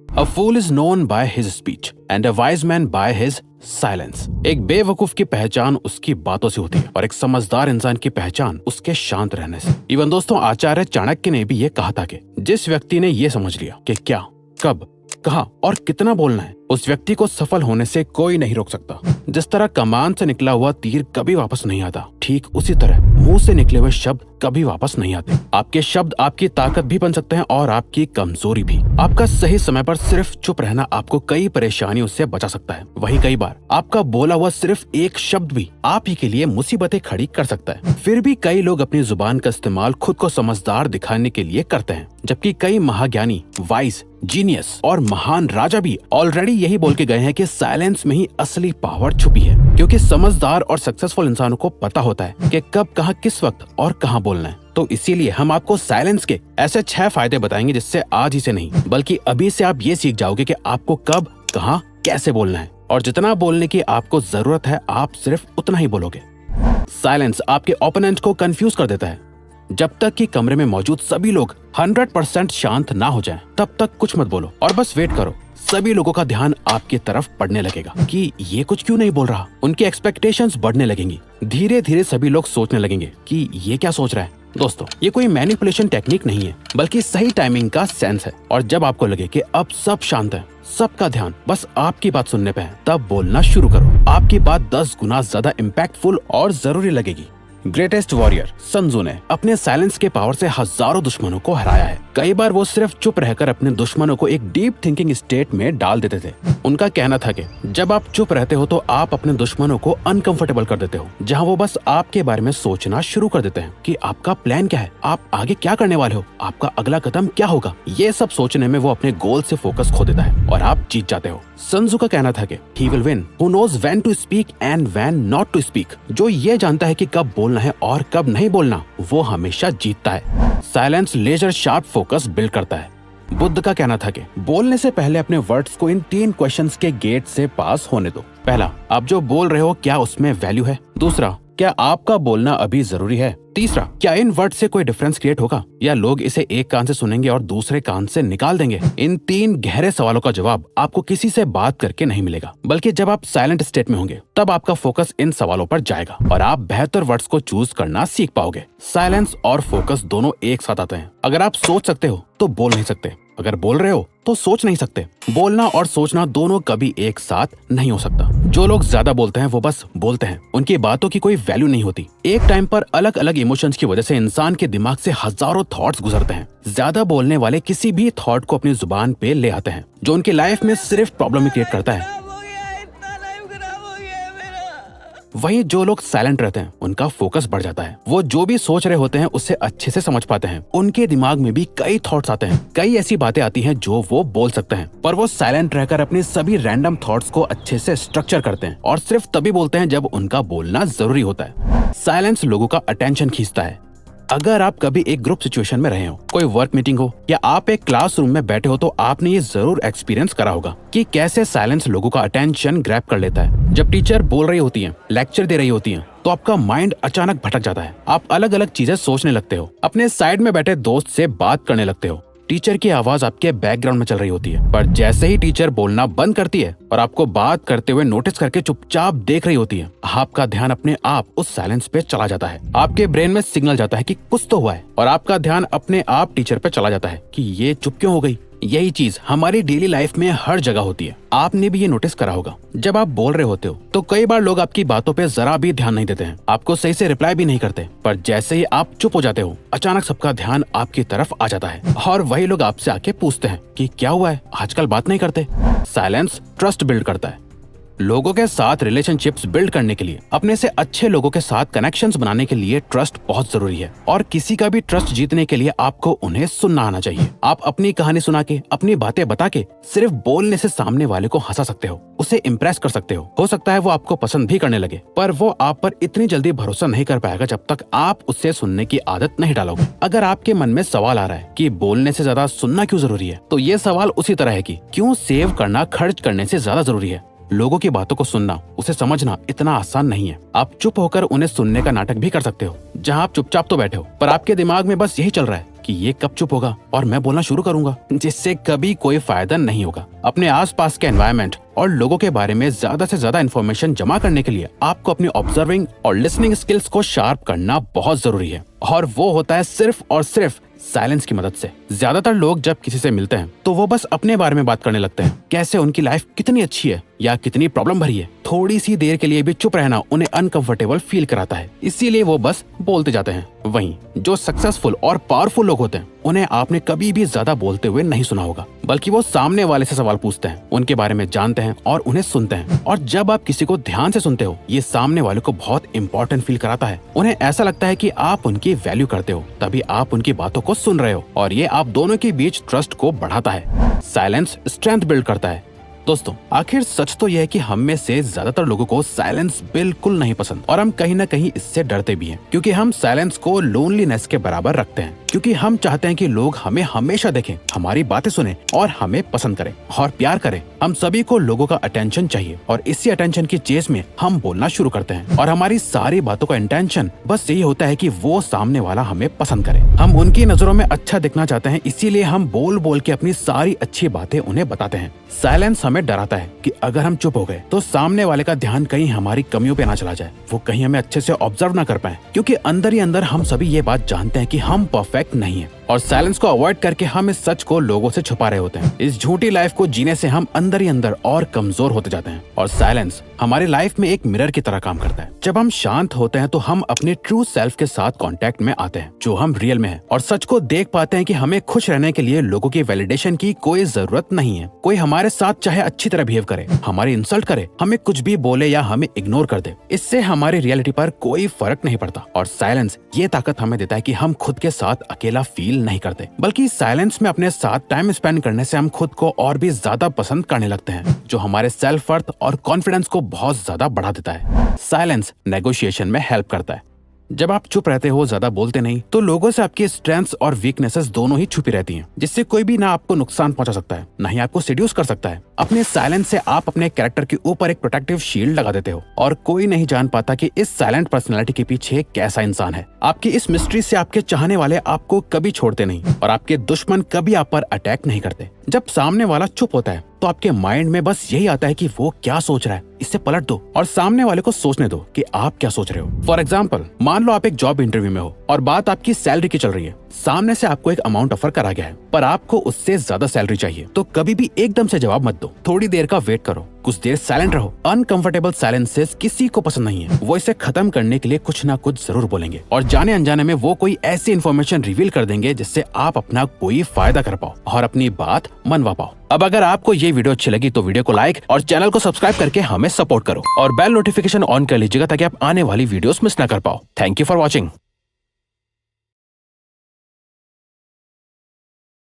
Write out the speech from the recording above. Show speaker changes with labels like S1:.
S1: A fool is known by his speech and a wise man by his silence. एक बेवकूफ की पहचान उसकी बातों से होती है और एक समझदार इंसान की पहचान उसके शांत रहने से। इवन दोस्तों, आचार्य चाणक्य ने भी ये कहा था कि जिस व्यक्ति ने ये समझ लिया कि क्या, कब, कहाँ और कितना बोलना है, उस व्यक्ति को सफल होने से कोई नहीं रोक सकता। जिस तरह कमान से निकला हुआ तीर कभी वापस नहीं आता, ठीक उसी तरह मुंह से निकले हुए शब्द कभी वापस नहीं आते। आपके शब्द आपकी ताकत भी बन सकते हैं और आपकी कमजोरी भी। आपका सही समय पर सिर्फ चुप रहना आपको कई परेशानियों से बचा सकता है। वहीं कई बार आपका बोला हुआ सिर्फ एक शब्द भी आप ही के लिए मुसीबतें खड़ी कर सकता है। फिर भी कई लोग अपनी जुबान का इस्तेमाल खुद को समझदार दिखाने के लिए करते हैं, जबकि कई महाज्ञानी, वाइज, जीनियस और महान राजा भी ऑलरेडी यही बोल के गए हैं कि साइलेंस में ही असली पावर छुपी है। क्योंकि समझदार और सक्सेसफुल इंसानों को पता होता है कि कब, कहाँ, किस वक्त और कहाँ बोलना है। तो इसीलिए हम आपको साइलेंस के ऐसे 6 फायदे बताएंगे जिससे आज ही से नहीं बल्कि अभी से आप ये सीख जाओगे कि आपको कब, कहाँ, कैसे बोलना है और जितना बोलने की आपको जरूरत है आप सिर्फ उतना ही बोलोगे। साइलेंस आपके ओपोनेंट को कंफ्यूज कर देता है। जब तक कि कमरे में मौजूद सभी लोग 100% शांत ना हो जाएं, तब तक कुछ मत बोलो और बस वेट करो। सभी लोगों का ध्यान आपकी तरफ पड़ने लगेगा कि ये कुछ क्यों नहीं बोल रहा। उनकी एक्सपेक्टेशंस बढ़ने लगेंगी। धीरे धीरे सभी लोग सोचने लगेंगे कि ये क्या सोच रहा है। दोस्तों, ये कोई मैनिपुलेशन टेक्निक नहीं है बल्कि सही टाइमिंग का सेंस है। और जब आपको लगे कि अब सब शांत है, सबका ध्यान बस आपकी बात सुनने पे है, तब बोलना शुरू करो। आपकी बात 10 गुना ज्यादा इम्पैक्टफुल और जरूरी लगेगी। ग्रेटेस्ट वॉरियर सन त्सू ने अपने साइलेंस के पावर से हजारों दुश्मनों को हराया है। कई बार वो सिर्फ चुप रहकर अपने दुश्मनों को एक डीप थिंकिंग स्टेट में डाल देते थे। उनका कहना था कि जब आप चुप रहते हो तो आप अपने दुश्मनों को अनकंफर्टेबल कर देते हो, जहां वो बस आपके बारे में सोचना शुरू कर देते हैं कि आपका प्लान क्या है, आप आगे क्या करने वाले हो, आपका अगला कदम क्या होगा। ये सब सोचने में वो अपने गोल से फोकस खो देता है और आप जीत जाते हो। सन त्सू का कहना था कि he will win who knows when to speak and when not to speak। जो ये जानता है कि कब बोलना है और कब नहीं बोलना, वो हमेशा जीतता है। Silence laser sharp focus build करता है। बुद्ध का कहना था कि बोलने से पहले अपने वर्ड्स को इन 3 क्वेश्चंस के गेट से पास होने दो। पहला, आप जो बोल रहे हो क्या उसमें वैल्यू है। दूसरा, क्या आपका बोलना अभी जरूरी है। तीसरा, क्या इन वर्ड से कोई डिफरेंस क्रिएट होगा या लोग इसे एक कान से सुनेंगे और दूसरे कान से निकाल देंगे। इन 3 गहरे सवालों का जवाब आपको किसी से बात करके नहीं मिलेगा, बल्कि जब आप साइलेंट स्टेट में होंगे तब आपका फोकस इन सवालों पर जाएगा और आप बेहतर वर्ड्स को चूज करना सीख पाओगे। साइलेंस और फोकस दोनों एक साथ आते हैं। अगर आप सोच सकते हो तो बोल नहीं सकते, अगर बोल रहे हो तो सोच नहीं सकते। बोलना और सोचना दोनों कभी एक साथ नहीं हो सकता। जो लोग ज्यादा बोलते हैं वो बस बोलते हैं, उनकी बातों की कोई वैल्यू नहीं होती। एक टाइम पर अलग अलग इमोशंस की वजह से इंसान के दिमाग से हजारों थॉट्स गुजरते हैं। ज्यादा बोलने वाले किसी भी थॉट को अपनी जुबान पे ले आते हैं, जो उनकी लाइफ में सिर्फ प्रॉब्लम ही क्रिएट करता है। वहीं जो लोग साइलेंट रहते हैं उनका फोकस बढ़ जाता है। वो जो भी सोच रहे होते हैं उससे अच्छे से समझ पाते हैं। उनके दिमाग में भी कई थॉट्स आते हैं, कई ऐसी बातें आती हैं जो वो बोल सकते हैं, पर वो साइलेंट रहकर अपनी सभी रैंडम थॉट्स को अच्छे से स्ट्रक्चर करते हैं और सिर्फ तभी बोलते हैं जब उनका बोलना जरूरी होता है। साइलेंस लोगों का अटेंशन खींचता है। अगर आप कभी एक ग्रुप सिचुएशन में रहे हो, कोई वर्क मीटिंग हो या आप एक क्लासरूम में बैठे हो, तो आपने ये जरूर एक्सपीरियंस करा होगा कि कैसे साइलेंस लोगों का अटेंशन ग्रैब कर लेता है। जब टीचर बोल रही होती है, लेक्चर दे रही होती है, तो आपका माइंड अचानक भटक जाता है। आप अलग अलग चीजें सोचने लगते हो, अपने साइड में बैठे दोस्त से बात करने लगते हो। टीचर की आवाज आपके बैकग्राउंड में चल रही होती है, पर जैसे ही टीचर बोलना बंद करती है और आपको बात करते हुए नोटिस करके चुपचाप देख रही होती है, आपका ध्यान अपने आप उस साइलेंस पे चला जाता है। आपके ब्रेन में सिग्नल जाता है कि कुछ तो हुआ है और आपका ध्यान अपने आप टीचर पे चला जाता है कि ये चुप क्यों हो गई। यही चीज हमारी डेली लाइफ में हर जगह होती है। आपने भी ये नोटिस करा होगा। जब आप बोल रहे होते हो तो कई बार लोग आपकी बातों पे जरा भी ध्यान नहीं देते हैं, आपको सही से रिप्लाई भी नहीं करते, पर जैसे ही आप चुप हो जाते हो अचानक सबका ध्यान आपकी तरफ आ जाता है और वही लोग आपसे आके पूछते हैं कि क्या हुआ है, आजकल बात नहीं करते। साइलेंस ट्रस्ट बिल्ड करता है। लोगों के साथ रिलेशनशिप्स बिल्ड करने के लिए, अपने से अच्छे लोगों के साथ कनेक्शंस बनाने के लिए ट्रस्ट बहुत जरूरी है और किसी का भी ट्रस्ट जीतने के लिए आपको उन्हें सुनना आना चाहिए। आप अपनी कहानी सुना के, अपनी बातें बता के सिर्फ बोलने से सामने वाले को हंसा सकते हो, उसे इम्प्रेस कर सकते हो सकता है वो आपको पसंद भी करने लगे, पर वो आप पर इतनी जल्दी भरोसा नहीं कर पाएगा जब तक आप उससे सुनने की आदत नहीं डालोगे। अगर आपके मन में सवाल आ रहा है कि बोलने से ज्यादा सुनना क्यों जरूरी है, तो ये सवाल उसी तरह है कि क्यों सेव करना खर्च करने से ज्यादा जरूरी है। लोगों की बातों को सुनना, उसे समझना इतना आसान नहीं है। आप चुप होकर उन्हें सुनने का नाटक भी कर सकते हो, जहां आप चुपचाप तो बैठे हो पर आपके दिमाग में बस यही चल रहा है कि ये कब चुप होगा और मैं बोलना शुरू करूंगा, जिससे कभी कोई फायदा नहीं होगा। अपने आसपास के एनवायरनमेंट और लोगों के बारे में ज्यादा से ज्यादा इन्फॉर्मेशन जमा करने के लिए आपको अपनी ऑब्जर्विंग और लिसनिंग स्किल्स को शार्प करना बहुत जरूरी है, और वो होता है सिर्फ और सिर्फ साइलेंस की मदद से। ज्यादातर लोग जब किसी से मिलते हैं तो वो बस अपने बारे में बात करने लगते हैं, कैसे उनकी लाइफ कितनी अच्छी है या कितनी प्रॉब्लम भरी है। थोड़ी सी देर के लिए भी चुप रहना उन्हें अनकंफर्टेबल फील कराता है, इसीलिए वो बस बोलते जाते हैं। वहीं जो सक्सेसफुल और पावरफुल लोग होते हैं उन्हें आपने कभी भी ज्यादा बोलते हुए नहीं सुना होगा, बल्कि वो सामने वाले से सवाल पूछते हैं, उनके बारे में जानते हैं और उन्हें सुनते हैं। और जब आप किसी को ध्यान से सुनते हो, ये सामने वाले को बहुत इंपॉर्टेंट फील कराता है। उन्हें ऐसा लगता है कि आप उनकी वैल्यू करते हो, तभी आप उनकी बातों को सुन रहे हो, और ये आप दोनों के बीच ट्रस्ट को बढ़ाता है। साइलेंस स्ट्रेंथ बिल्ड करता है। दोस्तों, आखिर सच तो यह है कि हम में से ज्यादातर लोगों को साइलेंस बिल्कुल नहीं पसंद, और हम कहीं ना कहीं इससे डरते भी हैं, क्योंकि हम साइलेंस को लोनलीनेस के बराबर रखते हैं। क्योंकि हम चाहते हैं कि लोग हमें हमेशा देखें, हमारी बातें सुने और हमें पसंद करें और प्यार करें। हम सभी को लोगों का अटेंशन चाहिए, और इसी अटेंशन की चेस में हम बोलना शुरू करते हैं, और हमारी सारी बातों का इंटेंशन बस यही होता है कि वो सामने वाला हमें पसंद करे। हम उनकी नजरों में अच्छा दिखना चाहते हैं, इसीलिए हम बोल बोल के अपनी सारी अच्छी बातें उन्हें बताते हैं। साइलेंस हमें डराता है कि अगर हम चुप हो गए तो सामने वाले का ध्यान कहीं हमारी कमियों पे ना चला जाए, वो कहीं हमें अच्छे से ऑब्जर्व ना कर पाए, क्योंकि अंदर ही अंदर हम सभी ये बात जानते हैं कि हम परफेक्ट नहीं है। और साइलेंस को अवॉइड करके हम इस सच को लोगों से छुपा रहे होते हैं। इस झूठी लाइफ को जीने से हम अंदर ही अंदर और कमजोर होते जाते हैं। और साइलेंस हमारी लाइफ में एक मिरर की तरह काम करता है। जब हम शांत होते हैं तो हम अपने ट्रू सेल्फ के साथ कांटेक्ट में आते हैं, जो हम रियल में हैं, और सच को देख पाते हैं कि हमें खुश रहने के लिए लोगों की वैलिडेशन की कोई जरूरत नहीं है। कोई हमारे साथ चाहे अच्छी तरह बिहेव करे, हमारी इंसल्ट करे, हमें कुछ भी बोले या हमें इग्नोर कर दे, इससे हमारी रियलिटी पर कोई फर्क नहीं पड़ता। और साइलेंस ये ताकत हमें देता है कि हम खुद के साथ अकेला फील नहीं करते, बल्कि साइलेंस में अपने साथ टाइम स्पेंड करने से हम खुद को और भी ज्यादा पसंद करने लगते हैं, जो हमारे सेल्फ वर्थ और कॉन्फिडेंस को बहुत ज्यादा बढ़ा देता है। साइलेंस नेगोशिएशन में हेल्प करता है। जब आप चुप रहते हो, ज्यादा बोलते नहीं, तो लोगों से आपकी स्ट्रेंथ्स और वीकनेसेस दोनों ही छुपी रहती हैं, जिससे कोई भी ना आपको नुकसान पहुंचा सकता है, ना ही आपको सेड्यूस कर सकता है। अपने साइलेंस से आप अपने कैरेक्टर के ऊपर एक प्रोटेक्टिव शील्ड लगा देते हो, और कोई नहीं जान पाता कि इस साइलेंट पर्सनैलिटी के पीछे कैसा इंसान है। आपकी इस मिस्ट्री से आपके चाहने वाले आपको कभी छोड़ते नहीं, और आपके दुश्मन कभी आप पर अटैक नहीं करते। जब सामने वाला चुप होता है तो आपके माइंड में बस यही आता है कि वो क्या सोच रहा है, इससे पलट दो और सामने वाले को सोचने दो कि आप क्या सोच रहे हो। फॉर एग्जाम्पल, मान लो आप एक जॉब इंटरव्यू में हो और बात आपकी सैलरी की चल रही है। सामने से आपको एक अमाउंट ऑफर करा गया है, पर आपको उससे ज्यादा सैलरी चाहिए, तो कभी भी एकदम से जवाब मत दो। थोड़ी देर का वेट करो, कुछ देर साइलेंट रहो। अनकंफर्टेबल साइलेंसेस किसी को पसंद नहीं है। वो इसे खत्म करने के लिए कुछ ना कुछ जरूर बोलेंगे, और जाने अनजाने में वो कोई ऐसी इन्फॉर्मेशन रिवील कर देंगे जिससे आप अपना कोई फायदा कर पाओ और अपनी बात मनवा पाओ। अब अगर आपको ये वीडियो अच्छी लगी तो वीडियो को लाइक और चैनल को सब्सक्राइब करके हमें सपोर्ट करो, और बेल नोटिफिकेशन ऑन कर लीजिएगा ताकि आप आने वाली वीडियोस मिस ना कर पाओ। Thank you for watching.